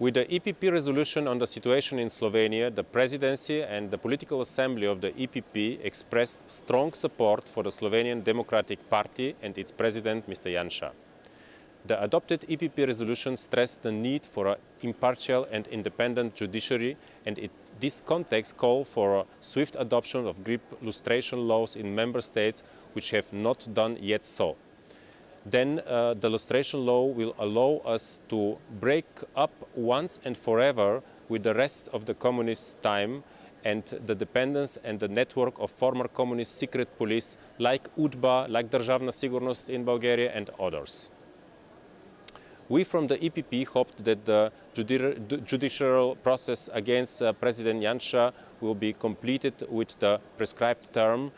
With the EPP resolution on the situation in Slovenia, the Presidency and the Political Assembly of the EPP expressed strong support for the Slovenian Democratic Party and its President, Mr. Janša. The adopted EPP resolution stressed the need for an impartial and independent judiciary, and in this context called for a swift adoption of GERB lustration laws in member states which have not done yet so. Then the lustration law will allow us to break up once and forever with the rest of the communist time and the dependence and the network of former communist secret police like UDBA, like Državna sigurnost in Bulgaria and others. We from the EPP hoped that the judicial process against President Janša will be completed with the prescribed term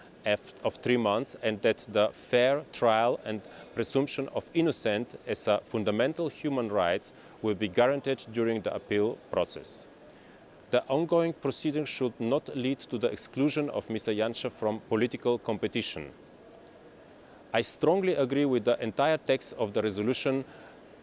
of 3 months, and that the fair trial and presumption of innocence as a fundamental human rights will be guaranteed during the appeal process. The ongoing proceedings should not lead to the exclusion of Mr. Janša from political competition. I strongly agree with the entire text of the resolution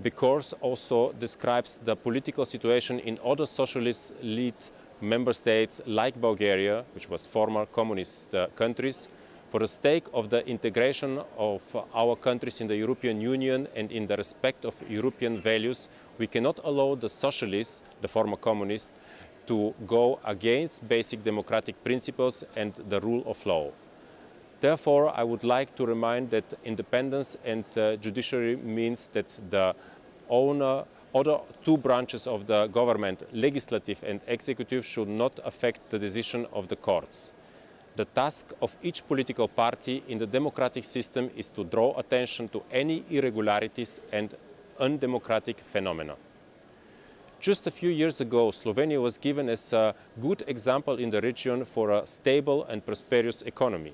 because also describes the political situation in other socialist-led member states like Bulgaria, which was former communist countries. For the sake of the integration of our countries in the European Union and in the respect of European values, we cannot allow the socialists, the former communists, to go against basic democratic principles and the rule of law. Therefore, I would like to remind that independence and judiciary means that the other two branches of the government, legislative and executive, should not affect the decision of the courts. The task of each political party in the democratic system is to draw attention to any irregularities and undemocratic phenomena. Just a few years ago, Slovenia was given as a good example in the region for a stable and prosperous economy.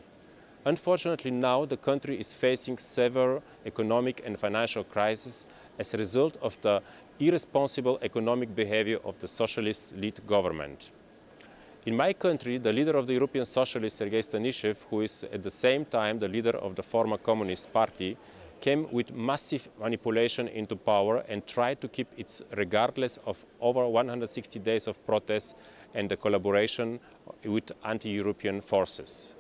Unfortunately, now the country is facing severe economic and financial crises as a result of the irresponsible economic behavior of the socialist-led government. In my country, the leader of the European Socialists, Sergei Stanishev, who is at the same time the leader of the former Communist Party, came with massive manipulation into power and tried to keep it regardless of over 160 days of protests and the collaboration with anti-European forces.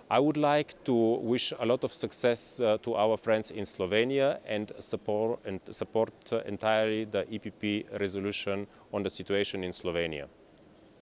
I would like to wish a lot of success to our friends in Slovenia and support entirely the EPP resolution on the situation in Slovenia.